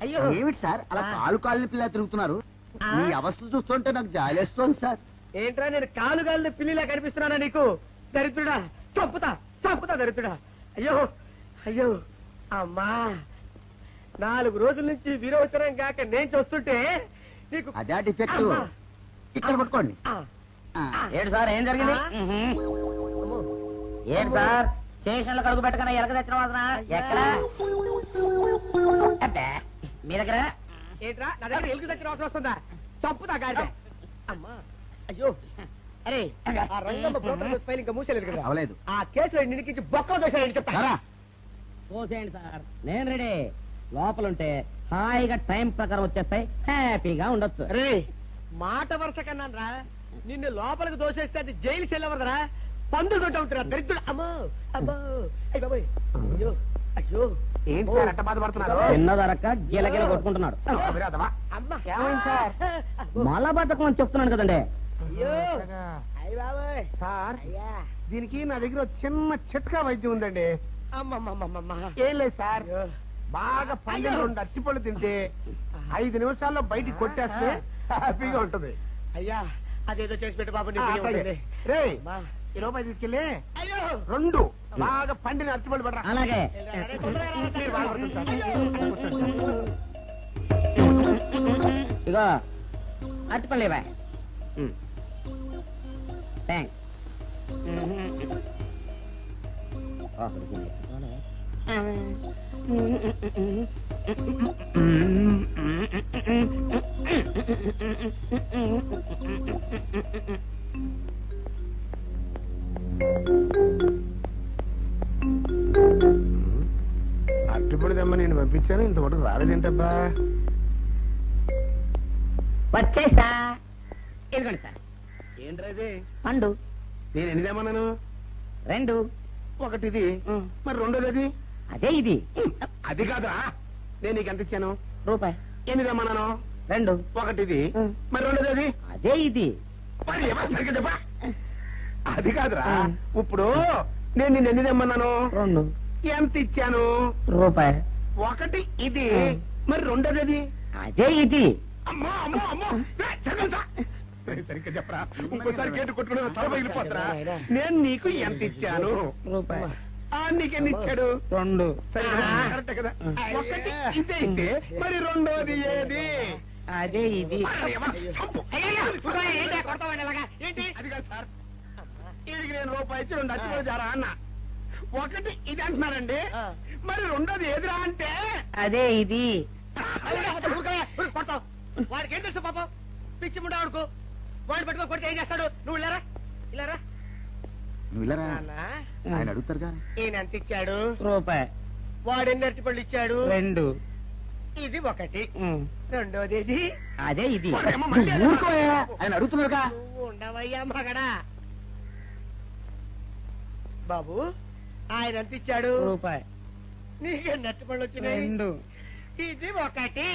అయ్యో ఏమిటి సార్ అలా కాలు కాళ్ళని పిల్ల తిరుగుతున్నారు? మీ అవస్థ చూస్తుంటే నాకు జాలేస్తోంది సార్. ఏంట్రా నేను కాలు కాళ్ళని పిల్లిలా కనిపిస్తున్నానా నీకు? దరిద్రుడా, చంపుతా చంపుతా దరిద్రుడా. అయ్యో అయ్యో అమ్మా, 4 రోజుల నుంచి విరోచనం కాక నేను చూస్తుంటే నీకు అదే డిఫెక్ట్. ఇక్కడ పట్టుకోండి. ఏంటి సార్ ఏం జరిగింది? ఏంటి సార్ స్టేషన్ లో కడుగు పెట్టకన్నా ఎలక తెచ్చిన వాసన ఎక్కడ? మీ దగ్గర ఏంట్రా నా దగ్గర ఎలుగు తెచ్చిన అవసరం వస్తుందా? చంపుతా గాడిద. అమ్మా అయ్యో, అరే ఆ రంగమ్మ బ్రోకర్ ఫైల్ ఇంకా మూసేలేదు కదా? అవలేదు. ఆ కేసులో నిడికించి బొక్కలు దోశాడని చెప్తా. చూసేయండి సార్, నేను రెడీ. లోపలుంటే హాయిగా టైం ప్రకారం వచ్చేస్తాయి, హ్యాపీగా ఉండొచ్చు. రే మాట వరుస కన్నాను రా, నిన్ను లోపలికి దోసేస్తే అది జైలు చెల్లవరదరా, పందులు కొట్ట ఉంటారా దరిద్రుడు. అమ్మో అమ్మో అయ్య బాబోయ్, అయ్యో అయ్యో. ఏంటి సార్ అట్ట బాధపడుతున్నారు? చిన్నదరక్క గిలగిల కొట్టుకుంటున్నాడు. మలబద్ధకం అని చెప్తున్నాను కదండి. అయ్యో అయ్య బాబోయ్. సార్ దీనికి నా దగ్గర చిన్న చిట్కా వైద్యం ఉందండి. అమ్మమ్మమ్మమ్మ. ఏం లేదు సార్, బాగా పండిన 2 అరటిపళ్ళు తింటే 5 నిమిషాల్లో బయటికి కొట్టేస్తే హ్యాపీగా ఉంటుంది. అయ్యా అదేదో చేసి పెట్టు బాబు. రే ఈ రూపాయి తీసుకెళ్ళి అయ్యో 2 బాగా పండిన అరటిపళ్ళు పడరా. అలాగే ఇగో అరటిపళ్ళు ఇవ్వ. థ్యాంక్స్. అరటిపళ్ళు తెమ్మ నేను పంపించాను, ఇంతవరకు రాలేదేంటబ్బా? వచ్చేసా. ఇదిగోండి సార్. ఏంట్రా పండు. నేను ఎన్ని తెమ్మన్నాను? 2. ఒకటిది, మరి రెండోది అదే ఇది. అది కాదా, నేను నీకు ఎంత ఇచ్చాను? రూపాయి. ఎన్ని తెమ్మన్నాను? 2. ఒకటిది, మరి రెండోది అదే ఇది. మరి సరిగ్గా చెప్పా. అది కాదురా, ఇప్పుడు నేను నిన్ను ఎన్ని తెమ్మన్నాను? 2. ఎంత ఇచ్చాను? రూపాయి. ఒకటి ఇది, మరి రెండోది అదే ఇది. అమ్మో అమ్మో అమ్మో, సరిగ్గా చెప్పరా. ఇంకోసారి గేటు కొట్టుకుని తల పగిలిపోతారా. నేను నీకు ఎంత ఇచ్చాను? రూపాయి. నీకెన్ని ఇచ్చాడు? 2. కరెక్ట్ కదా. ఒకటి ఇదే అయితే మరి రెండోది ఏది? అదే ఇది. అది కాదు సార్, వీడికి నేను రూపాయి ఇచ్చి 2 అచ్చిపోయి జారా అన్న. ఒకటి ఇది అంటున్నారండి, మరి రెండోది ఏదిరా అంటే అదే ఇది. వాడికి ఏం తెలుసు పాపం, పిచ్చి ముండా వాడుకో. వాడు పట్టుకొని కొడితే ఏం చేస్తాడు? నువ్వు ఇలారా ఇలారా. నువ్వు ఇలా ఆయన అడుగుతారు కానీ. ఈయన ఎంత ఇచ్చాడు? రూపాయి. వాడు ఎన్ని అరటిపళ్ళు ఇచ్చాడు? 2. ఇది ఒకటి, రెండోది ఇది. అదే ఇది. ఆయన అడుగుతున్నారుగా. నువ్వు ఉండవయ్యా మగడా. బాబు ఆయన ఎంత ఇచ్చాడు? రూపాయి. నీకెన్ని అరటిపళ్ళు వచ్చినాయి? 2. ఇది ఒకటి,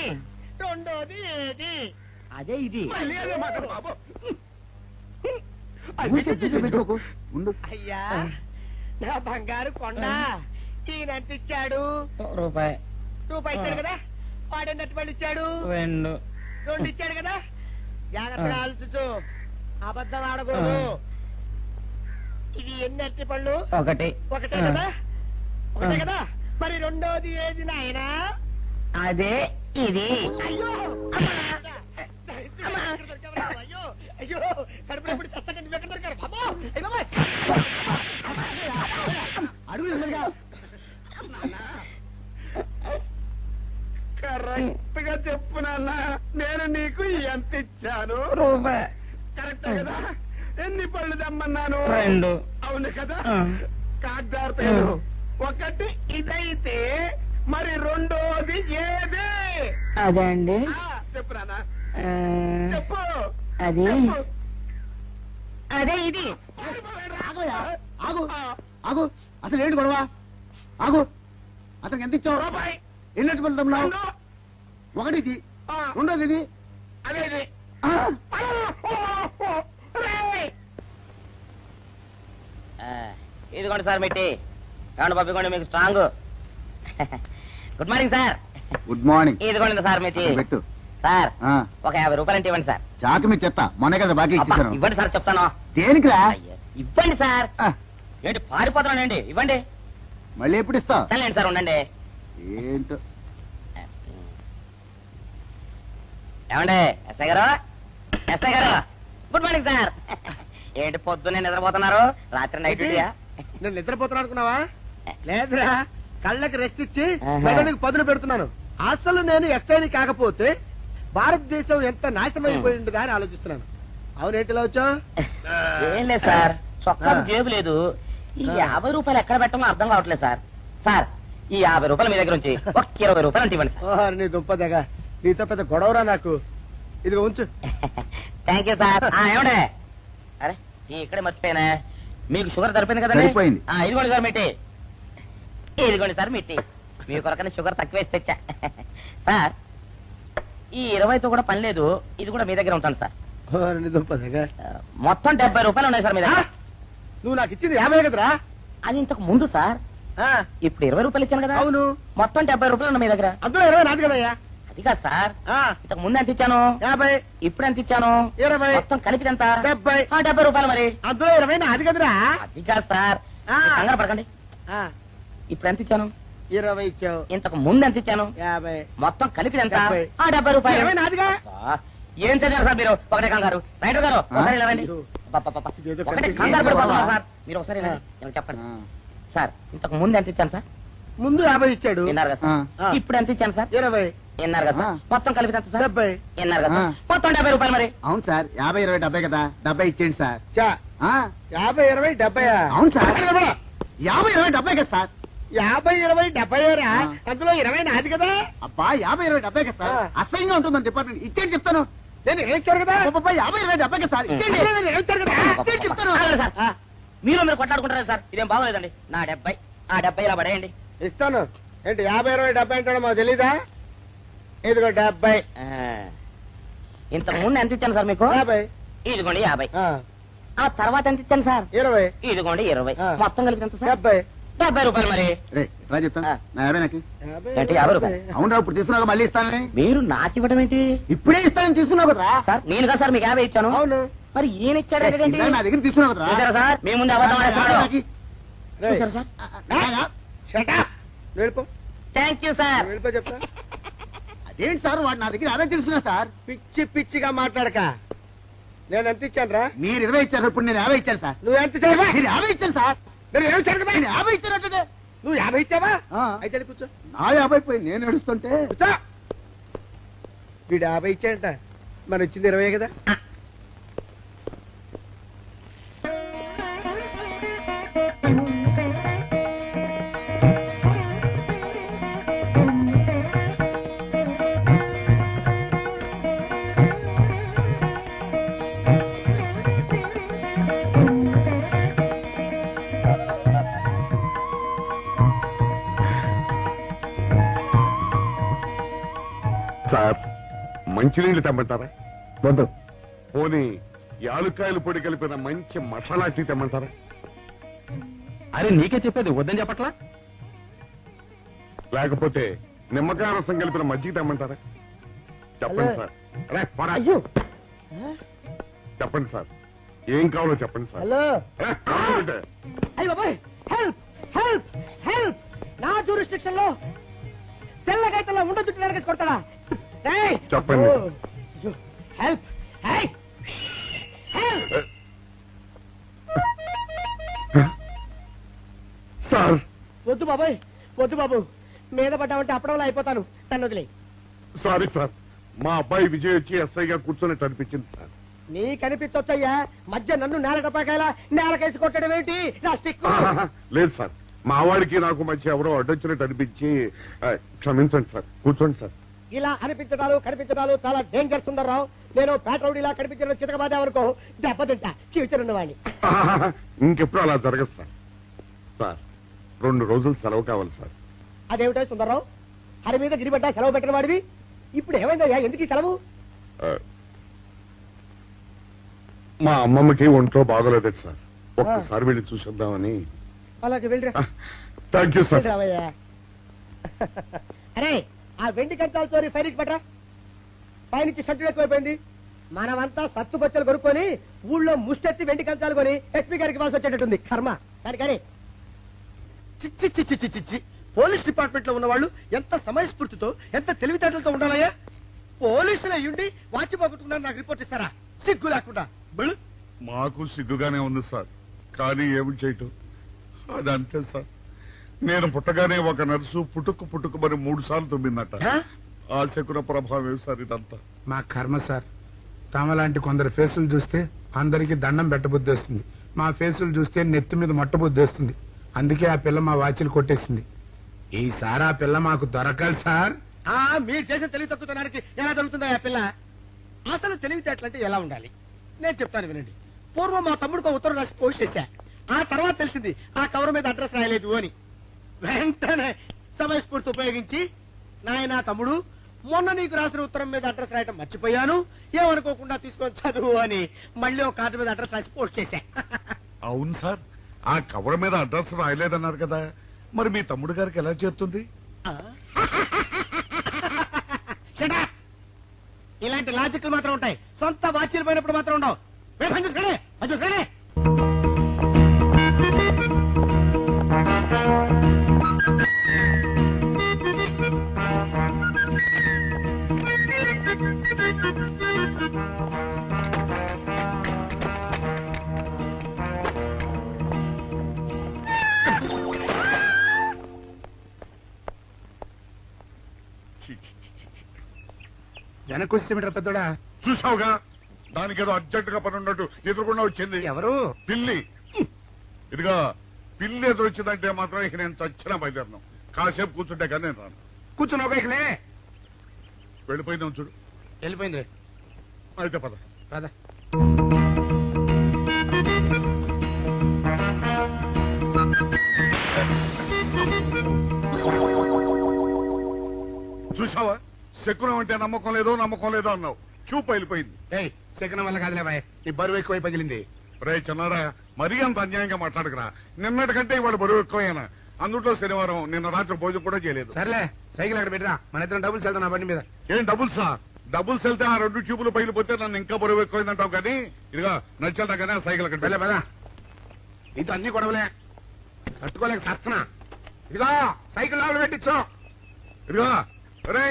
రెండోది ఏది? అదే ఇది. అయ్యా నా బంగారు కొండ, ఈయన ఎంత ఇచ్చాడు? రూపాయి. రూపాయి ఇచ్చాడు కదా. వాడెన్ని అరటిపళ్ళు ఇచ్చాడు? 2. 2 ఇచ్చాడు కదా. జాగ్రత్తగా ఆలోచించు, అబద్ధం ఆడకూడదు. ఇది ఎన్ని అరటిపళ్ళు? ఒకటే కదా. ఒకటే కదా. మరి రెండోది ఏది నాయనా? అదే ఇది. అయ్యో అయ్యో అయ్యో, కడుపునప్పుడు చస్తగా నువ్వు ఎక్కడ దొరికారు బాబు? కరెక్ట్ గా చెప్పు నాన్న, నేను నీకు ఎంత ఇచ్చాను? రూపాయి. కరెక్ట్ కదా. ఎన్ని పళ్ళు తెమ్మన్నాను? 2. అవును కదా. కాగ్దారుతాను. ఒకటి ఇదైతే మరి రెండోది ఏది? అదే అండి. చెప్పు నాన్న, చెప్పు. అది అదే ఇది. ఆగు ఆగు, అసలు ఏంటి గొడవ? ఆగు, అతనికి ఎంత ఇచ్చావు? రూపాయి. ఎన్నట్టు వెళ్తున్నావు? ఒకటి ఇది, రెండోది ఇది, అదే ఇది. ఇదిగోండి సార్ మెట్టి. ఏమండి పంపించండి, మీకు strong. Good morning sir. Good morning. ఇదిగోండి సార్ మీ టీ. పెట్టు. సార్ ఆ, ఒక 50 రూపాయలు అంటే ఇవ్వండి సార్. చాకు మీ చెత్త మొన్న కదా బాకీ అబ్బా, ఇచ్చేసాను. ఇవ్వండి సార్ చెప్తాను. దేనికిరా? అయ్యో, ఇవ్వండి సార్. ఆ, ఏంటి పారిపోతున్నానండి, ఇవ్వండి. మళ్ళీ ఎప్పుడు ఇస్తావు? సరేండి సార్, ఉండండి. ఏంటో. ఏమండి ఎస్ఐ గారు, ఎస్ఐ గారు, గుడ్ మార్నింగ్ సార్. ఏంటి పొద్దున్నే నిద్రపోతున్నారు? రాత్రి నైట్ డ్యూటీయా? నేను నిద్రపోతున్నా అనుకున్నావా? లేదురా, కళ్ళకి రెస్ట్ ఇచ్చి ఆహా. మెదడుకి పదును పెడుతున్నాను. అసలు నేను ఎస్ఐని కాకపోతే భారతదేశం ఎంత నాశనం అయిపోయి ఉండదా అని ఆలోచిస్తున్నాను. అవునేంటిలా వచ్చావు? ఏం లేదు సార్, చొక్కాకు ఆ. జేబు లేదు. ఈ 50 రూపాయలు ఎక్కడ పెట్టమో అర్థం కావట్లేదు సార్. సార్ ఈ 50 రూపాయలు మీ దగ్గర నుంచి ఒక 20 రూపాయలు అంటే ఇవ్వండి సార్. ఓహో, నీ దుంపదగా, నీతో పెద్ద గొడవరా నాకు. ఇదిగో ఉంచు. Thank you sir. ఏమండే, అరే ఈ ఇక్కడే మర్చిపోయానే, మీకు షుగర్ సరిపోయింది కదండి? సరిపోయింది. ఇదిగోండి సార్ మీ టీ. ఇదిగోండి సార్ మీ టీ. మీ కొరకనే షుగర్ తక్కువ వేసి తెచ్చా. సార్ ఈ 20తో కూడా పని లేదు, ఇది కూడా మీ దగ్గర ఉంటాను సార్. ఓహో, నీ దుంపదగా. మొత్తం 70 రూపాయలు ఉన్నాయి సార్ మీ దగ్గర. నువ్వు నాకు ఇచ్చింది 50 కదరా? అది ఇంతకు ముందు సార్, ఆ, ఇప్పుడు 20 రూపాయలు ఇచ్చాను కదా. అవును. మొత్తం 70 రూపాయలు ఉన్నాయి మీ దగ్గర. అందులో 20 నాది కదయ్యా. అది కాదు సార్, ఆ, ఇంతకు ముందు ఎంత ఇచ్చాను, 50, ఇప్పుడు ఎంత ఇచ్చాను, 20, మొత్తం కలిపి ఎంత? 70. 70 రూపాయలు మరి. అందులో 20 నాది కదరా? అది కాదు సార్, ఆ. మీరు కంగారు పడకండి. ఆ, ఇప్పుడు ఎంత ఇచ్చాను, 20 ఇచ్చావు. ఇంతకు ముందు ఎంత ఇచ్చాను, 50. మొత్తం కలిపి ఎంత? 70. 70 రూపాయలు. 20 నాదిగా. అబ్బా, ఏం చదివారు సార్ మీరు? ఒకటే కంగారు. రైటర్ గారు ఒకసారి ఇలా రండి. అబ్బబ్బబ్బ. ఇదేదో ఒకటే కనిపించింది. కంగారు పడిపోతున్నారు సార్. మీరు ఒకసారి ఇలా రండి. ఇలా చెప్పండి ఆ, సార్. ఇంతకు ముందు ఎంత ఇచ్చాను సార్? ముందు 50 ఇచ్చాడు. విన్నారు కదా సార్. ఆ. ఇప్పుడు ఎంత ఇచ్చాను సార్? 20, విన్నారు కదా సార్. ఆ. మొత్తం కలిపి ఎంత సార్? 70. విన్నారు కదా సార్. ఆ. మొత్తం 70 రూపాయలు మరి. అవును సార్, 50, 20, 70 కదా. 70 ఇచ్చేయండి సార్. చా, ఆ, 50, 20, 70. అవును సార్. 50, 20, 70 కదా సార్. 50, 20, 70 రా. ఆ. అందులో 20 నాది కదా. అబ్బా 50, 20, 70 కదా సార్. ఆ. అసహ్యంగా ఉంటుంది మన డిపార్ట్మెంట్. ఇచ్చేయండి చెప్తాను. నేను ఏమిచ్చారు కదా? అబ్బబ్బా, 50, 20, 70 కదా సార్. ఇచ్చేయండి. అందులో నేను ఏమిచ్చారు కదా? ఇచ్చేయండి చెప్తాను. ఆగండి సార్. ఆ, మీరు కొట్లాడుకుంటారా సార్? ఇదేం బాగోలేదండి. నా 70 ఆ 70 ఇలా పడేయండి. ఇస్తాను. ఏంటి 50, 20, 70 అంటాడు మాకు తెలీదా? ఇదిగో 70. ఆ. ఇంతకు ముందు ఎంత ఇచ్చాను సార్ మీకు? 50. ఇదిగోండి 50. ఆ, ఆ తర్వాత ఎంత ఇచ్చాను సార్? 20. ఇదిగోండి 20. ఆ. మొత్తం కలిపి ఎంత సార్? 70. 70 రూపాయలు మరి. రే ఇట్లా చెప్తాను. ఆ. నా 50 నాకు. 50, ఏంటి, 50 రూపాయలు? అవునరా, ఇప్పుడు తీసుకున్నాక మళ్ళీ ఇస్తానని. మీరు నాకు ఇవ్వడం ఏంటి ఇప్పుడే ఇస్తానని తీసుకున్నావు కదరా. సార్? నేను కదా సార్ మీకు 50 ఇచ్చాను. అవును. మరి ఈయన ఇచ్చాడు ఏంటి? ఇందాక నా దగ్గర తీసుకున్నావు చూసారా కదరా. సార్, మీ ముందు అబద్ధం ఆడేస్తున్నాడు. రేయ్, చూసారా సార్? shut up. నువ్వు వెళ్ళిపో. Thank you sir. నువ్వు వెళ్ళిపో చెప్తా. అదేంటి సార్, వాడు నా దగ్గర 50 తీసుకున్నా సార్. పిచ్చి పిచ్చిగా మాట్లాడక. నేను ఎంత ఇచ్చాను రా? మీరు 20 ఇచ్చారు, ఇప్పుడు నేను 50 ఇచ్చాను సార్. నువ్వు ఎంత ఇచ్చావా? నేను 50 ఇచ్చాను సార్. నేను ఏమి ఇచ్చాను కదా? నేను 50 ఇచ్చానంటే నువ్వు 50 ఇచ్చావా? ఆ. అయితే వెళ్ళి కూర్చో. నా 50 పోయి నేను ఏడుస్తుంటే. కూర్చో. వీడు 50 ఇచ్చాడంట, మనం ఇచ్చింది 20 కదా. సార్ మంచినీళ్ళు తెమ్మంటారా? వద్దు. పోనీ యాలుక్కాయలు పొడి కలిపిన మంచి మసాలా టీ తెమ్మంటారా? అరే నీకే చెప్పేది వద్దని చెప్పట్లా? లేకపోతే నిమ్మకాయ రసం కలిపిన మజ్జిగ తెమ్మంటారా? చెప్పండి హలో. సార్. అరే, పోరా. అయ్యో. చెప్పండి సార్, ఏం కావాలో చెప్పండి సార్. హలో. ఏ, కావాలంటే. అయ్య బాబాయ్, హెల్ప్ హెల్ప్ హెల్ప్. నా జ్యూరిస్డిక్షన్ లో తెల్లగైతల్లో ఉండదు నరకేసి కొడతాడా? రేయ్. చెప్పండి. ఓ, అయ్యో, హెల్ప్. హే, హెల్ప్. సార్ వద్దు బాబాయ్, వద్దు బాబు. మీద పడ్డామంటే అప్పడంలో అయిపోతాను. తను వదిలే. సారీ సార్, మా అబ్బాయి విజయ్ వచ్చి ఎస్ఐగా కూర్చొని అనిపించింది సార్. నీ కనిపించొచ్చయ్యా, మధ్య నన్ను నేలకపాకాయలా నేలకేసి కొట్టడం ఏంటి? నా స్టిక్. లేదు సార్, మా వాడికి నాకు మధ్య ఎవరో అడ్డొచ్చినట్టు అనిపించి క్షమించండి సార్. కూర్చోండి సార్. ఇలా అనిపించడాలు కనిపించడాలు చాలా డేంజర్ సుందర్రావు. నేను పేట్రౌడీలా కనిపించిన చితకబాదే వరకు దెబ్బతింటా ఫ్యూచర్ ఉన్నవాడిని. ఇంకెప్పుడు అలా జరగదు సార్. సార్ 2 రోజులు సెలవు కావాలి సార్. అదేమిటో సుందర్రావు, హరి మీద గిరిబడ్డా సెలవు పెట్టిన వాడివి. ఇప్పుడు ఏమైందయ్యా, ఎందుకు ఈ సెలవు? ఆ, మా అమ్మమ్మకి ఒంట్లో బాగోలేదు సార్, ఒక్కసారి వెళ్ళి చూసేద్దామని. అలాగే వెళ్ళిరా. Thank you sir. వెళ్ళిరావయ్యా. అరే, ఆ వెండి కంచాల చోరీ ఫైరికి పట్రా. పైనుంచి షట్టు ఎక్కువైపోయింది. మనమంతా సత్తు బొచ్చలు కొనుక్కొని ఊళ్ళో ముష్టెత్తి వెండి కంచాలు కొని ఎస్పీ గారికి ఇవ్వాల్సి వచ్చేటట్టుంది. కర్మ. కానీ చిచ్చి చిచ్చి చిచ్చి చిచ్చి పోలీస్ డిపార్ట్మెంట్ లో ఉన్న వాళ్ళు ఎంత సమయస్ఫూర్తితో ఎంత తెలివితేటలతో ఉండాలయ్యా. పోలీసులు అయ్యుండి వాచి పోగొట్టుకున్నారు నాకు రిపోర్ట్ ఇస్తారా? సిగ్గు లేకుండా. మాకు సిగ్గుగానే ఉంది సార్, కానీ ఏమి చేయటం అదంతే సార్. నేను పుట్టగానే ఒక నర్సు పుట్టుకు మరి 3 సార్లు తుమ్మిందట. ఆ శకున ప్రభావం సార్ ఇదంతా. మా కర్మ సార్. తమలాంటి కొందరు ఫేసులు చూస్తే అందరికి దండం పెట్టబుద్ధి వస్తుంది. మా ఫేసులు చూస్తే నెత్తి మీద మొట్టబుద్ధి వస్తుంది. అందుకే ఆ పిల్ల మా వాచిలు కొట్టేసింది. ఈసారి ఆ పిల్ల మాకు దొరకాలి సార్. మీరు చేసిన తెలివి తక్కువతనానికి ఎలా దొరుకుతుందా ఆ పిల్ల? అసలు తెలివితేటలంటే ఎలా ఉండాలి నేను చెప్తాను వినండి. పూర్వం మా తమ్ముడికి ఉత్తరం రాసి పోస్ట్ చేశా. ఆ తర్వాత తెలిసింది ఆ కవర్ మీద అడ్రస్ రాయలేదు అని. వెంటనే సమయస్ఫూర్తి ఉపయోగించి నాయనా తమ్ముడు, మొన్న నీకు రాసిన ఉత్తరం మీద అడ్రస్ రాయటం మర్చిపోయాను, ఏమనుకోకుండా తీసుకొని చదువు అని మళ్ళీ ఒక కార్డు మీద అడ్రస్ రాసి పోస్ట్ చేశా. అవును సార్, ఆ కవర్ మీద అడ్రస్ రాయలేదన్నారు కదా, మరి మీ తమ్ముడు గారికి ఎలా చేరుతుంది? ఇలాంటి లాజిక్లు మాత్రం ఉంటాయి, సొంత వాచీలు పోయినప్పుడు మాత్రం ఉండవు. వెనక్కి వచ్చేమిట్రా పెద్దోడా? చూసావుగా, దానికేదో అర్జెంట్ గా పని ఉన్నట్టు ఎదురుకుండా వచ్చింది. ఎవరు? పిల్లి. ఇదిగా పిల్లి ఎదురు వచ్చిందంటే మాత్రం ఇక నేను చచ్చిన బయలుదేరను. కాసేపు కూర్చుంటే కానీ నేను రాను. కూర్చుని ఒక ఇకలే వెళ్ళిపోయిందాం చూడు. వెళ్ళిపోయింది. అయితే పద పద. చూసావా, శకునం అంటే నమ్మకం లేదో అన్నావు. చూపు వెళ్ళిపోయింది. ఏయ్, శకనం వల్ల కాదులే బాయ్, నీ బరువు ఎక్కువై పగిలింది. రే చిన్నారా, మరీ అంత అన్యాయంగా మాట్లాడకురా. నిన్నటికంటే ఇవాళ బరువు ఎక్కువైనా. అందులో శనివారం నిన్న రాత్రి భోజనం కూడా చేయలేదు. సర్లే, సైకిల్ అక్కడ పెట్టరా, మన ఇద్దరం డబ్బులు వెళ్తాం నా బండి మీద. ఏం డబుల్సా? డబుల్స్ వెళ్తే ఆ 2 ట్యూబులు పగిలిపోతే నన్ను ఇంకా బరువు ఎక్కువైందంటావు. కానీ ఇదిగా నడిచేదా కానీ ఆ సైకిల్ అక్కడ వెళ్ళే పదా. ఇంత అన్ని గొడవలే తట్టుకోలేక సస్తున్నా. ఇదిగో సైకిల్ లోపల పెట్టించు. ఇదిగా రే,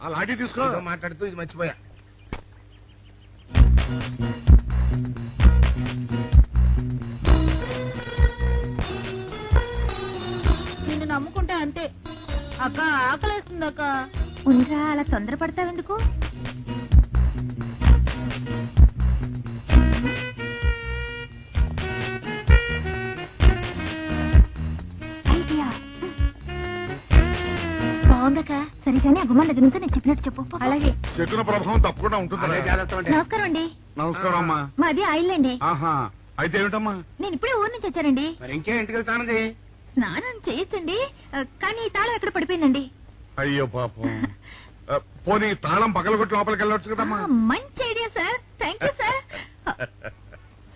ఆ లాఠీ తీసుకో. ఏదో మాట్లాడుతూ ఇది మర్చిపోయా. నిన్ను నమ్ముకుంటే అంతే. అక్క ఆకలేస్తుంది అక్క. ఉండరా, అలా తొందరపడతావెందుకు? ఐడియా బాగుందక్క. సరిగానే ఆ గుమ్మం దగ్గర నుంచి నేను చెప్పినట్టు చెప్పు. అలాగే. శకున ప్రభావం తప్పకుండా ఉంటుంది. అదే చేస్తామంటే. నమస్కారం అండి. నమస్కారం అమ్మా. మాది ఆయిల్ అండి. ఆహా, అయితే ఏమిటమ్మా? నేను ఇప్పుడే ఊరు నుంచి వచ్చానండి. మరి ఇంకే ఇంటికి వెళ్తాను. స్నానం చేయొచ్చండి, కానీ ఈ తాళం ఎక్కడ పడిపోయిందండి. అయ్యో పాపం. పోనీ తాళం పగలగొట్టి లోపలికి వెళ్ళొచ్చు కదమ్మా. మంచి idea sir, thank you sir.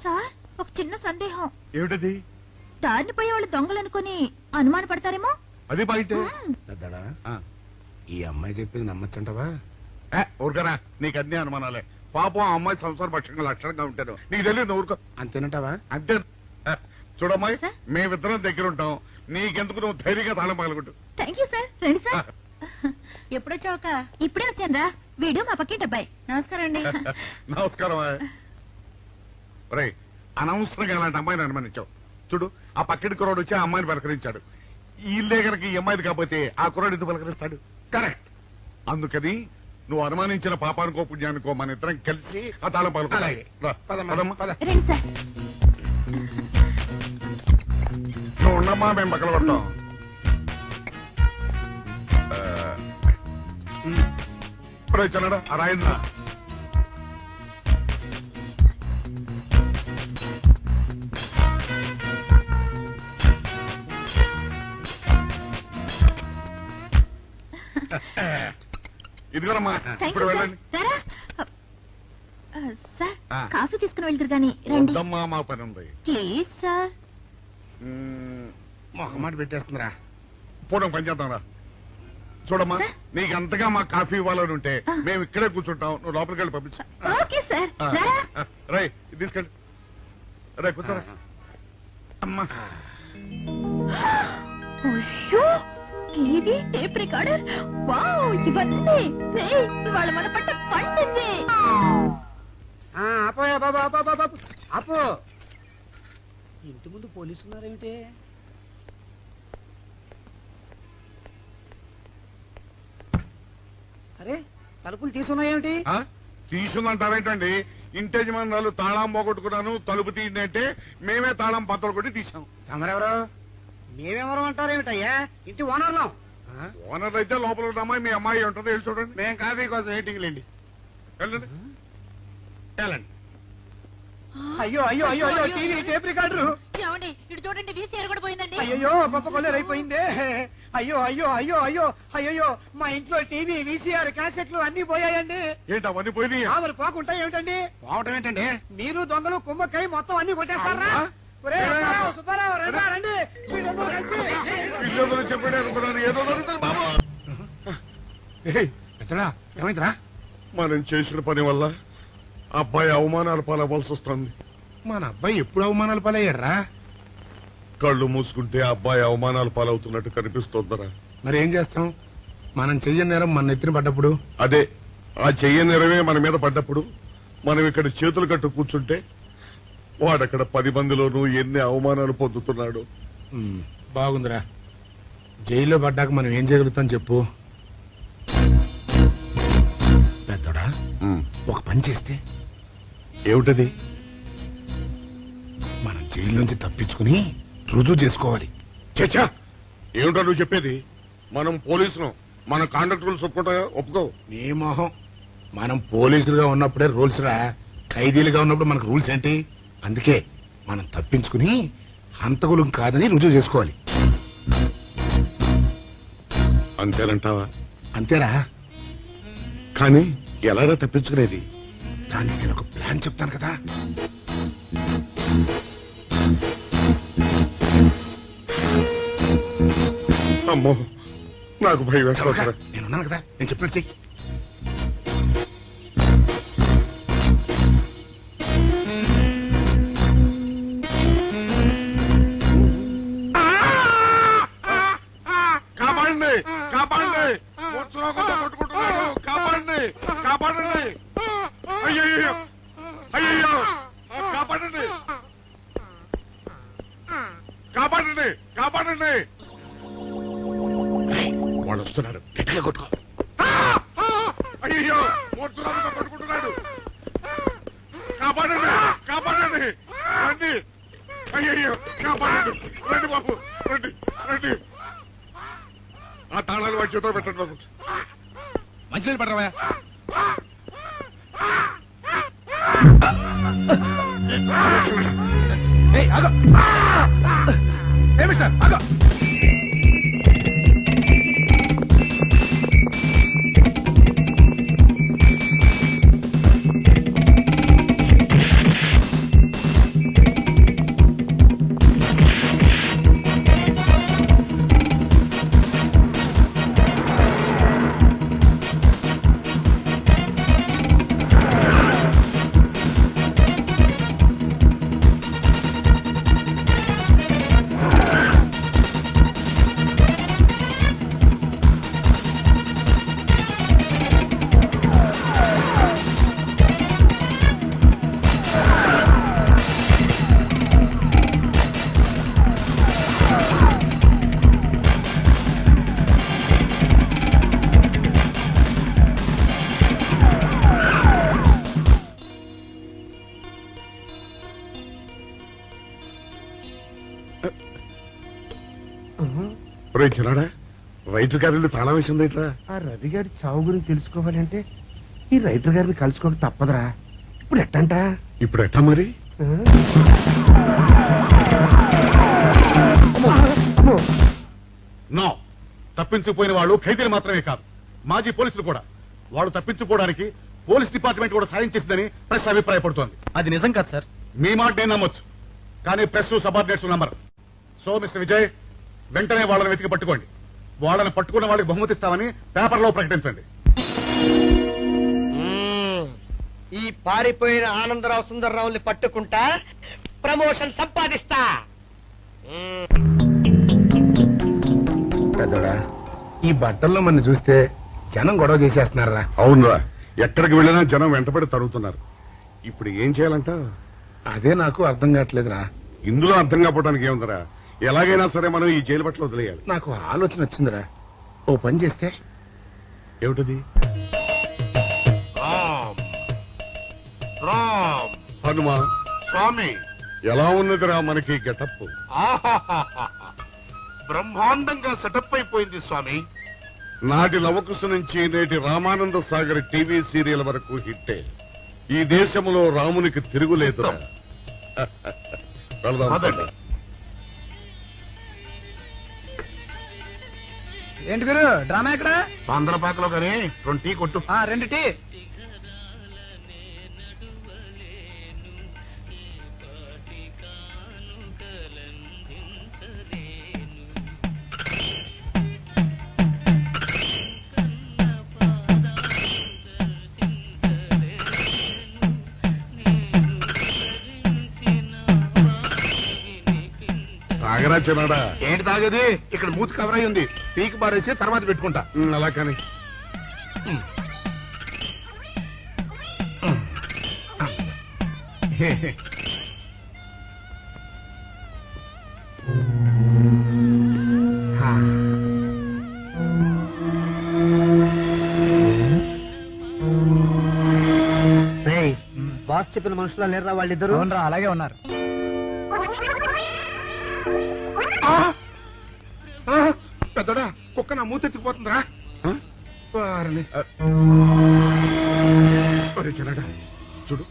Sir, ఒక చిన్న సందేహం. ఏమిటది? దారిని పోయే వాళ్ళు దొంగలు అనుకుని అనుమాన పడతారేమో. అది బయట. పెద్దడా, ఈ అమ్మాయి చెప్పింది నమ్మచ్చంటవా? ఊరుకరా, నీకు అన్ని అనుమానాలే. పాపం ఆ అమ్మాయి సంసార పక్షంగా లక్షణంగా ఉంటాను. నీకు తెలియదు, ఊరుకో. అంతేనంటావా? అంతే. చూడమ్మాయి, సార్? మేమిద్దరం దగ్గర ఉంటాం. నీకెందుకు, నువ్వు ధైర్యంగా తాళం పగలగొట్టు. Thank you sir. రండి సార్. ఎప్పుడొచ్చావుక? ఇప్పుడే వచ్చాను రా. వీడు మా పక్కింటి అబ్బాయి. నమస్కారం అండి. నమస్కారం. రే, అనవసరంగా అలాంటి అమ్మాయిని అనుమానించావు. చూడు, ఆ పక్కింటి కుర్రాడు వచ్చి ఆ అమ్మాయిని పలకరించాడు. ఈ ఇల్లే కనుక ఈ అమ్మాయిది కాకపోతే ఆ కుర్రాడు ఎందుకు పలకరిస్తాడు? కరెక్ట్. అందుకని నువ్వు అనుమానించిన పాపానికో పుణ్యానికో మన ఇద్దరం కలిసి ఆ తాళం అలాగే. పలకమ్మా. రండి సార్. నువ్వు ఉండమ్మా, మేము పక్కన పడతాం. చల్లడా ఆ రాయిందా? ఇదిగోనమ్మా, ఇప్పుడు వెళ్ళండి. సార్, కాఫీ తీసుకుని వెళ్తారు గాని రండి. వద్దమ్మా, మా పని ఉంది. Please sir. ఒక మాట పెట్టేస్తుందిరా. పూర్వం పని చేద్దాం రా. చూడమ్మా నీకు అంతగా మా కాఫీ ఇవ్వాలని ఉంటే మేము ఇక్కడే కూర్చుంటాం, నువ్వు లోపలికి వెళ్ళి పంపించు. Okay sir. రై తీసుకెళ్ళి రే కూర్చోరా అమ్మా. అయ్యో టీవీ, టేప్ రికార్డర్, వావ్ ఇవన్నీ ఇవాళ మన పట్ట పండింది. అపోయా బాబా అపో. ఇంటి ముందు పోలీసు ఉన్నారేమిటి? అరే తలుపులు తీసున్నాయేమిటి? తీసుందంటారేంటండి? ఇంటి యజమానులు తాళం పోగొట్టుకున్నాను తలుపు తీయండి అంటే మేమే తాళం పత్తలు కొట్టి తీసాం. తమరెవరు? మేమెవరు అంటారేమిటయ్యా? ఇంటి ఓనర్లం. ఓనర్ అయితే లోపల ఉన్న అమ్మాయి మీ అమ్మాయి ఉంటుందో వెళ్ళి చూడండి. మేము కాఫీ కోసం వెయిటింగ్ లేండి. వెళ్ళండి వెళ్ళండి. అయ్యో అయ్యో అయ్యో అయ్యో టీవీ, టేప్ రికార్డరు. ఏమండి ఇటు చూడండి, వీసీఆర్ కూడా పోయిందండి. అయ్యో గొప్ప కొల్లేరైపోయిందే. అయ్యో అయ్యో అయ్యో అయ్యో అయ్యో మా ఇంట్లో టీవీ, వీసీఆర్, క్యాసెట్లు అన్ని పోయాయండి. ఏంటి అవన్నీ పోయినాయి? మరి పోకుండా ఏమిటండి? పోవటం ఏంటండి? మీరు దొంగలు కుమ్మక్కై మొత్తం అన్ని కొట్టేస్తారా? సుబ్బారావు రండి రండి, వీళ్ళందరూ కలిసి. పిల్లలు చెప్పాడు అనుకున్నాను, ఏదో జరుగుతుంది బాబు. ఏమైందిరా? మనం చేసిన పని వల్ల అబ్బాయి అవమానాలు పాలవలసి వస్తుంది. మన అబ్బాయి ఎప్పుడు అవమానాలు పాలయ్యారా? కళ్ళు మూసుకుంటే అబ్బాయి అవమానాలు పాలవుతున్నట్టు కనిపిస్తోందరా. మరి ఏం చేస్తాం? మనం చెయ్యని నేరం మన నెత్తిన పడ్డప్పుడు, అదే ఆ చెయ్య నెరవే మన మీద పడ్డప్పుడు మనం ఇక్కడ చేతులు కట్టు కూర్చుంటే వాడక్కడ 10 మందిలోనూ ఎన్ని అవమానాలు పొందుతున్నాడు. బాగుందిరా. జైల్లో పడ్డాక మనం ఏం చేయగలుగుతాం చెప్పు? పెద్దోడా ఒక పని చేస్తే ఏమిటది? మనం జైలు నుంచి తప్పించుకుని రుజువు చేసుకోవాలి. చచ్చా ఏమిటో నువ్వు చెప్పేది? మనం పోలీసులు, మన కాండక్ట్ రూల్స్ ఒప్పుకో. నీ మొహం. మనం పోలీసులుగా ఉన్నప్పుడే రూల్స్ రా, ఖైదీలుగా ఉన్నప్పుడు మనకు రూల్స్ ఏంటి? అందుకే మనం తప్పించుకుని హంతకులం కాదని రుజువు చేసుకోవాలి. అంతేనంటావా? అంతేరా. కానీ ఎలాగా తప్పించుకునేది? దానికి నేను ఒక ప్లాన్ చెప్తాను కదా. అమ్మో నాకు భయం వేస్తారా. నేనున్నాను కదా, నేను చెప్పినట్టు చెయ్యి. కాపాడండి కాపాడండి, కొట్టుకుంటున్నాడు, కాపాడండి కాపాడండి, అయ్యో అయ్యో కాపాడండి కాపాడండి కాపాడండి. వాళ్ళు వస్తున్నారు, గట్టిగా కొట్టుకో. అయ్యో మూర్తురాలతో కొట్టుకుంటున్నాడు, కాపాడండి కాపాడండి, రండి అయ్యో కాపాడండి, రండి బాబు రండి రండి. ఆ తాళాలు వాడి చేతిలో పెట్టండి బాబు. మంచినీళ్ళు పడరావా? మిస్టర్ ఆగో. చిన్నాడా రైటర్ గారి తాళం వేసింది ఇట్లా. ఆ రవి గారి చావు గురించి తెలుసుకోవాలంటే ఈ రైటర్ గారిని కలుసుకోవడం తప్పదురా. ఇప్పుడు ఎట్టంట? ఇప్పుడు ఎట్టా మరి? నో, తప్పించుకుపోయిన వాళ్ళు ఖైదీలు మాత్రమే కాదు, మాజీ పోలీసులు కూడా. వాళ్ళు తప్పించుకోవడానికి పోలీస్ డిపార్ట్మెంట్ కూడా సాయం చేసిందని ప్రెస్ అభిప్రాయపడుతోంది. అది నిజం కాదు సార్. మీ మాట నేను నమ్మొచ్చు, కానీ ప్రెస్ సబార్డినేట్స్ నమ్మరు. సో మిస్టర్ విజయ్, వెంటనే వాళ్ళని వెతికి పట్టుకోండి. వాళ్ళని పట్టుకున్న వాళ్ళకి బహుమతి ఇస్తామని పేపర్లో ప్రకటించండి. ఈ పారిపోయిన ఆనందరావు సుందర్రావుని పట్టుకుంటా ప్రమోషన్ సంపాదిస్తా. పెద్దోడా, ఈ బట్టల్లో మన చూస్తే జనం గొడవ చేసేస్తున్నారా? అవునరా, ఎక్కడికి వెళ్ళినా జనం వెంటబడి తరుగుతున్నారు. ఇప్పుడు ఏం చేయాలంట? అదే నాకు అర్థం కావట్లేదురా. ఇందులో అర్థం కావడానికి ఏముందరా? ఎలాగైనా సరే మనం ఈ జైలు బట్టలు వదిలేయాలి. నాకు ఆలోచన వచ్చిందిరా. ఓ పని చేస్తే ఏమిటది? రామ్ హనుమా స్వామి, ఎలా ఉన్నదిరా మనకి గెటప్? బ్రహ్మాండంగా సెటప్ అయిపోయింది స్వామి. నాటి లవకుశ నుంచి నేటి రామానంద సాగర్ టీవీ సీరియల్ వరకు హిట్టే. ఈ దేశంలో రామునికి తిరుగులేదురా. వెళదాం. ఏంటి గురు డ్రామా ఎక్కడ? ఆంధ్రపాకలో కానీ 2 టీ కొట్టు. 2 టీ. తాగరా చిన్నాడా? ఏంటి తాగేది? ఇక్కడ మూతి కవర్ అయి ఉంది. పీకి బారేసి తర్వాత పెట్టుకుంటా. అలా కానీ బాస్ చెప్పిన మనుషులా లేరా వాళ్ళిద్దరు? అలాగే ఉన్నారు. పెద్దడా, కుక్క నా మూతెత్తిపోతుందిరా. చిన్నాడా చూడు,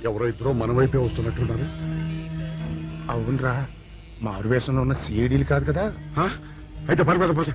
ఎవరో ఇద్దరు మన వైపే వస్తున్నట్టున్నారు. అవునరా, మారు వేషంలో ఉన్న సీడీలు కాదు కదా. అయితే పర్వాలేదు.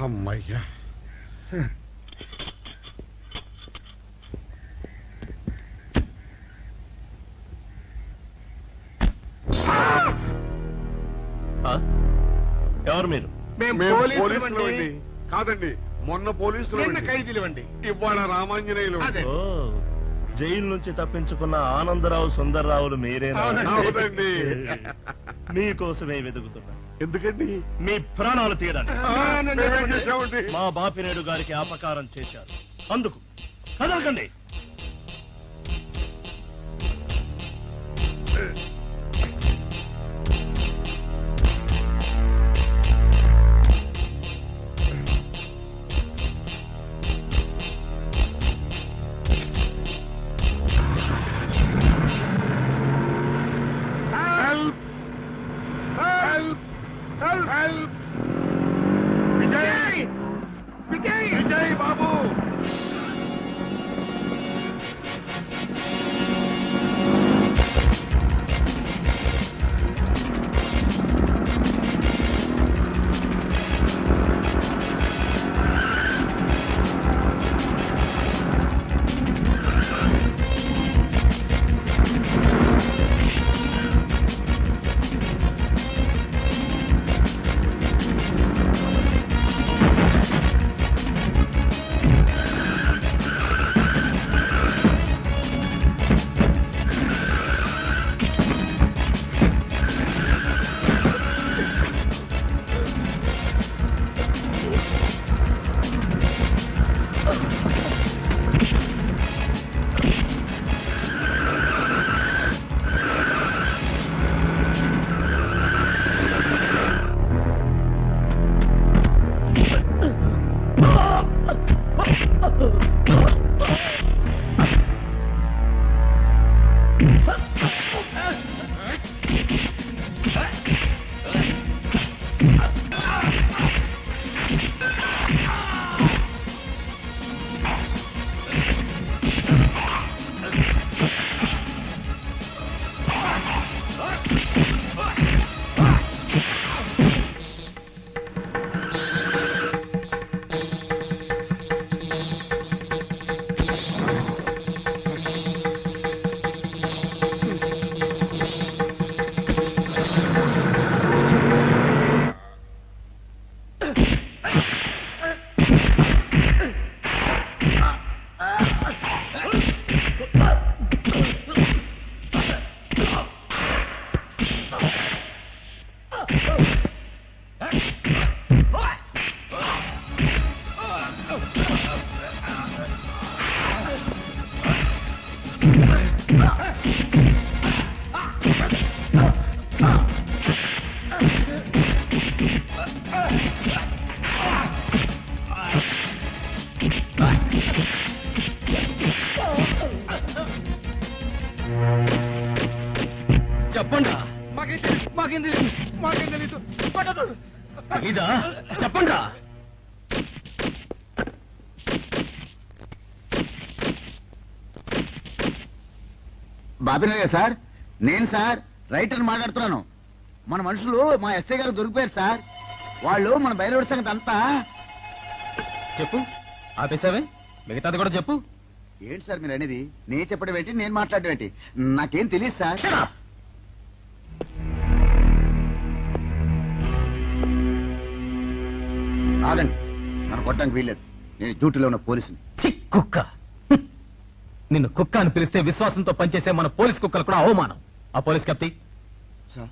అమ్మయ్యా, ఎవరు మీరు? మేము పోలీసులు. కాదండి, మొన్న పోలీసులు. ఖైదీలు అండి. ఇవాళ రామాంజనేయులు. ఓ, జైలు నుంచి తప్పించుకున్న ఆనందరావు సుందర్రావులు మీరేనా? అవునండి. మీకోసమే వెతుకుతున్నా. ఎందుకండి? మీ ప్రాణాలు తీయడానికి. మేమేం చేశామండి? మా బాపినేడు గారికి అపకారం చేశారు, అందుకు కదలకండి. విజయ్! విజయ్ బాబు! చెప్పండి మాకేం తెలీదు ఇదా చెప్పండి బాబినయ్య సార్, నేను సార్ రైటర్ మాట్లాడుతున్నాను. మన మనుషులు మా ఎస్ఐ గారు దొరికిపోయారు సార్. వాళ్ళు మన బయలుదేరి సంగతి అంతా చెప్పు. ఆపేసావే, మిగతాది కూడా చెప్పు. ఏంటి సార్ మీరు అనేది? నేను చెప్పడం ఏంటి, నేను మాట్లాడడం ఏంటి? నాకేం తెలియదు సార్. ఆగండి, నన్ను కొట్టడానికి వీల్లేదు. నేను డ్యూటీలో ఉన్న పోలీసుని. కుక్క, నిన్ను కుక్క అని పిలిస్తే విశ్వాసంతో పనిచేసే మన పోలీస్ కుక్కలు కూడా అవమానం. ఆ పోలీస్ కప్తి సార్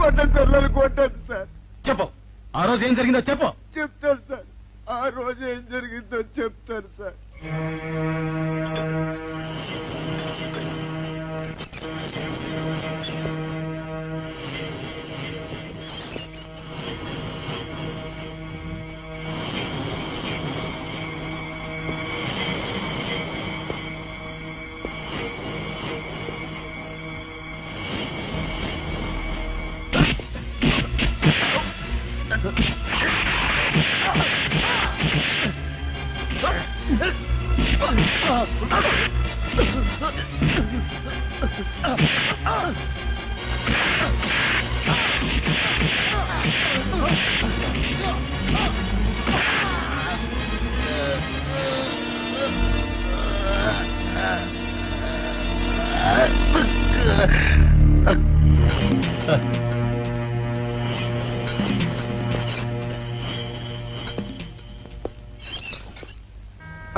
కొట్టండి సార్, నన్ను కొట్టండి సార్. చెప్పు, ఆ రోజు ఏం జరిగిందో చెప్పు. చెప్తాను సార్, ఆ రోజు ఏం జరిగిందో చెప్తాను సార్.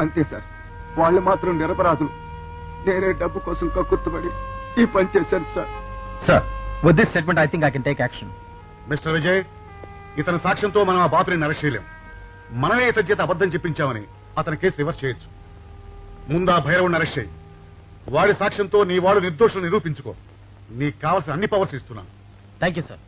అంతే సార్, వాళ్ళు మాత్రం నిరపరాధులు. నేనే డబ్బు కోసం కక్కుర్తుపడి ఈ పని చేశాను sir. Sir, with this statement I think I can take action. Mister Vijay, ఇతని సాక్ష్యంతో మనం ఆ బాపుని అరెస్ట్ చేయలేం. మనమే ఇతని చేత అబద్ధం చెప్పించామని అతని కేసు రివర్స్ చేయొచ్చు. ముందు ఆ భైరవుని అరెస్ట్ చేయి. వాడి సాక్ష్యంతో నీ వాడు నిర్దోషులు నిరూపించుకో. నీకు కావాల్సిన అన్ని పవర్స్ ఇస్తున్నాను. Thank you sir.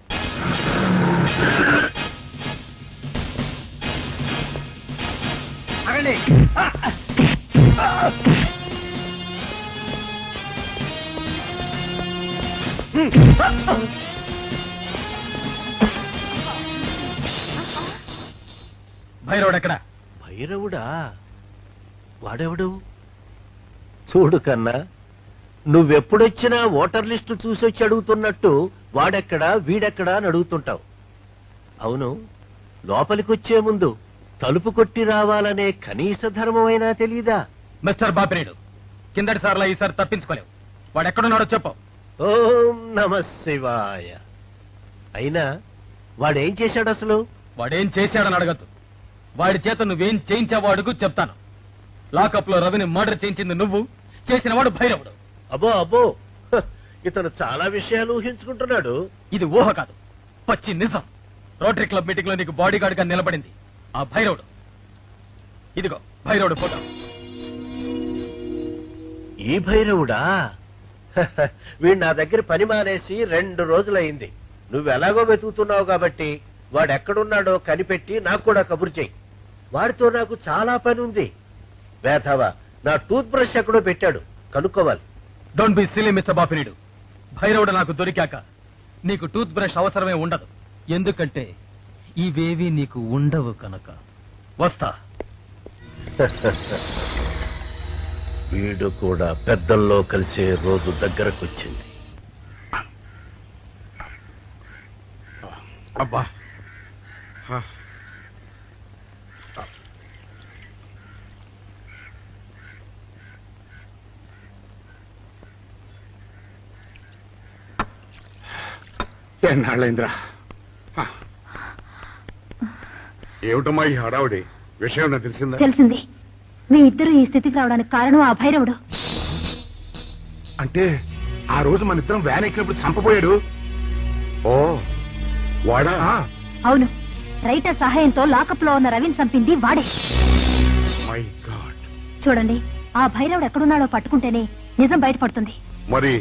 భైరవుడు ఎక్కడ? భైరవుడా? వాడెవడు? చూడు కన్నా, నువ్వెప్పుడొచ్చినా ఓటర్ లిస్టు చూసొచ్చి అడుగుతున్నట్టు వాడెక్కడా వీడెక్కడా అని అడుగుతుంటావు. అవును, లోపలికొచ్చే ముందు తలుపు కొట్టి రావాలనే కనీస ధర్మమైనా తెలీదా? మిస్టర్ బాపినేడు, కిందటి సార్లా ఈసారి తప్పించుకోలేవు. వాడు ఎక్కడున్నాడో చెప్పు. ఓం నమ శివాయ. అయినా వాడేం చేశాడు అసలు? వాడేం చేశాడని అడగద్దు. వాడి చేత నువ్వేం చేయించావో అడుగు, చెప్తాను. లాకప్ లో రవిని మర్డర్ చేయించింది నువ్వు, చేసిన వాడు భైరవుడు. అబ్బో అబ్బో, ఇతను చాలా విషయాలు ఊహించుకుంటున్నాడు. ఇది ఊహ కాదు, పచ్చి నిజం. రోటరీ క్లబ్ మీటింగ్ లో నీకు బాడీ గార్డ్ గా నిలబడింది ఆ భైరవుడు. ఇదిగో భైరవుడు ఫోటో. ఈ భైరవుడా? వీడు నా దగ్గర పని మానేసి 2 రోజులైంది. నువ్వెలాగో వెతుకుతున్నావు కాబట్టి వాడెక్కడున్నాడో కనిపెట్టి నాకు కూడా కబురు చెయ్యి. వాడితో నాకు చాలా పని ఉంది. వేధవా నా టూత్ బ్రష్ ఎక్కడో పెట్టాడు, కనుక్కోవాలి. Don't be silly mister Bapineedu. భైరవుడు నాకు దొరికాక నీకు టూత్ బ్రష్ అవసరమే ఉండదు. ఎందుకంటే ఇవేవి నీకు ఉండవు కనుక. వస్తా. వీడు కూడా పెద్దల్లో కలిసే రోజు దగ్గరకొచ్చింది. అబ్బా ఎన్నాళ్ళైందిరా. ఏమిటమ్మా ఈ హడావుడి? విషయం నాకు తెలిసిందా? తెలిసింది. మీ ఇద్దరు ఈ స్థితికి రావడానికి కారణం ఆ భైరవుడు. అంటే ఆ రోజు మన ఇద్దరం వ్యాన్ ఎక్కినప్పుడు చంపబోయాడు. ఓ వాడా? అవును, రైటర్ సహాయంతో లాకప్ లో ఉన్న రవిని చంపింది వాడే. My God. చూడండి, ఆ భైరవుడు ఎక్కడున్నాడో పట్టుకుంటేనే నిజం బయటపడుతుంది. మరి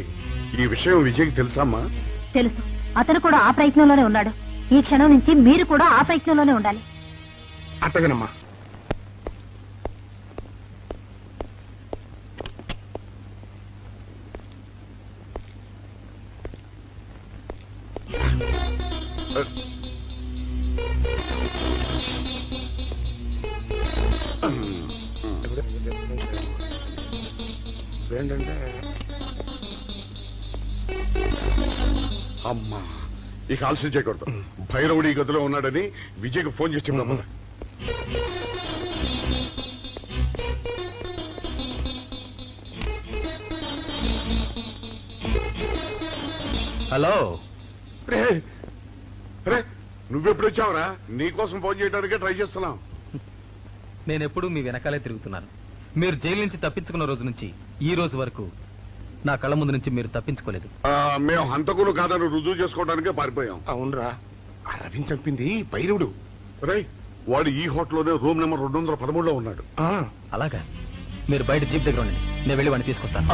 ఈ విషయం విజయ్కి తెలుసమ్మా? తెలుసు. అతను కూడా ఆ ప్రయత్నంలోనే ఉన్నాడు. ఈ క్షణం నుంచి మీరు కూడా ఆ ప్రయత్నంలోనే ఉండాలి. అట్టగనమ్మా. ఏంటంటే అమ్మా, ఇక ఆలస్యం చేయకూడదు. భైరవుడి గదిలో ఉన్నాడని విజయ్కి ఫోన్ చేసి చెప్తామా? హలో. రే రే, నువ్వెప్పుడు వచ్చావురా? నీకోసం ఫోన్ చేయడానికే ట్రై చేస్తున్నాం. నేనెప్పుడు మీ వెనకాలే తిరుగుతున్నాను. మీరు జైలు నుంచి తప్పించుకున్న రోజు నుంచి ఈ రోజు వరకు నా కళ్ళ ముందు నుంచి మీరు తప్పించుకోలేదు. మేము హంతకులు కాదని రుజువు చేసుకోవడానికే పారిపోయాం. అవునరా, ఆ రవిని చంపింది భైరవుడు. రై, వాడు ఈ హోటల్లోనే రూమ్ నెంబర్ 213లో ఉన్నాడు. అలాగా? మీరు బయట జీప్ దగ్గర ఉండండి, నేను వెళ్ళి వాడిని తీసుకొస్తాను.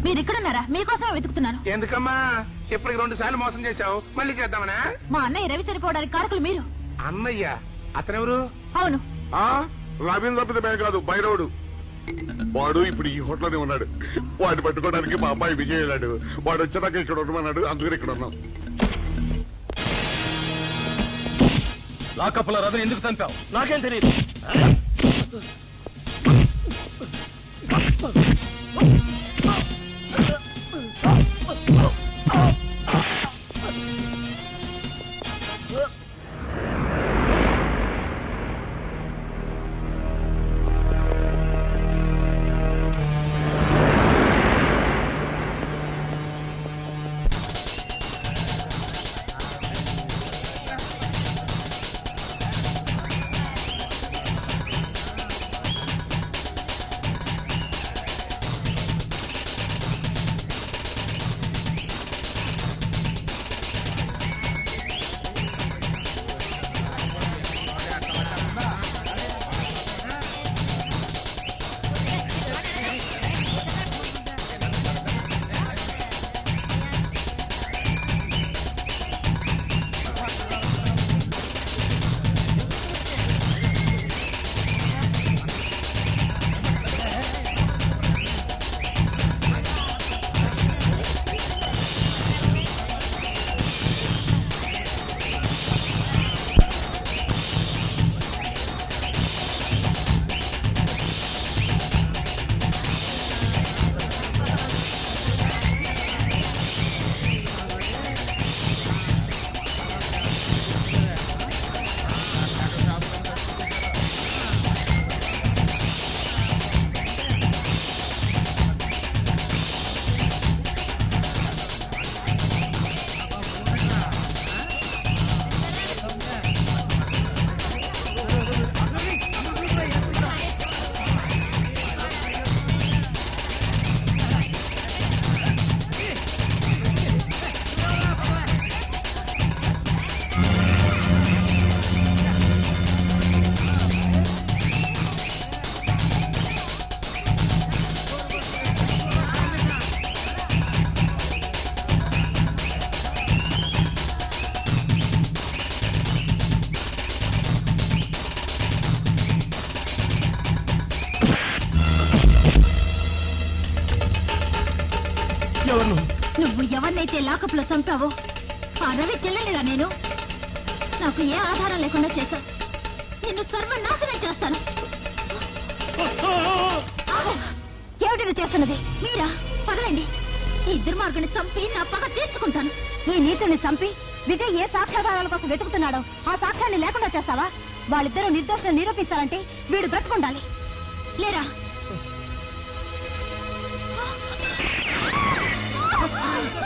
మీరు ఇక్కడున్నారా? మీకోసం వెతుకుతున్నాను. ఎందుకమ్మా ఇప్పటికి 2 సార్లు మోసం చేశావు, మళ్ళీ చేద్దామనా? మా అన్నయ్య రవి చనిపోవడానికి కారకులు మీరు. అన్నయ్య? అతనెవరు? అవును, రవీంద్ర తప్పితే కాదు, భైరవుడు. వాడు ఇప్పుడు ఈ హోటల్లోనే ఉన్నాడు. వాడిని పట్టుకోవడానికి మా అమ్మాయి విజయ్ వెళ్ళాడు. వాడు వచ్చేదాకా ఇక్కడ ఉండమన్నాడు, అందుకని ఇక్కడ ఉన్నాం. లాకప్లో రవిని ఎందుకు చంపావు? నాకేం తెలియదు. నువ్వు ఎవరినైతే లాకప్లో చంపావో ఆ రవి చెల్లెలిరా నేను. నాకు ఏ ఆధారం లేకుండా చేశావు. నిన్ను సర్వనాశనం చేస్తాను. ఏమిటి నువ్వు చేస్తున్నది? మీరా? పదలండి. ఈ దుర్మార్గుని చంపి నా పగ తీర్చుకుంటాను. ఈ నీచుని చంపి విజయ్ ఏ సాక్ష్యాధారాల కోసం వెతుకుతున్నాడో ఆ సాక్ష్యాన్ని లేకుండా చేస్తావా? వాళ్ళిద్దరూ నిర్దోషం నిరూపించాలంటే వీడు బ్రతుకుండాలి. లేరా?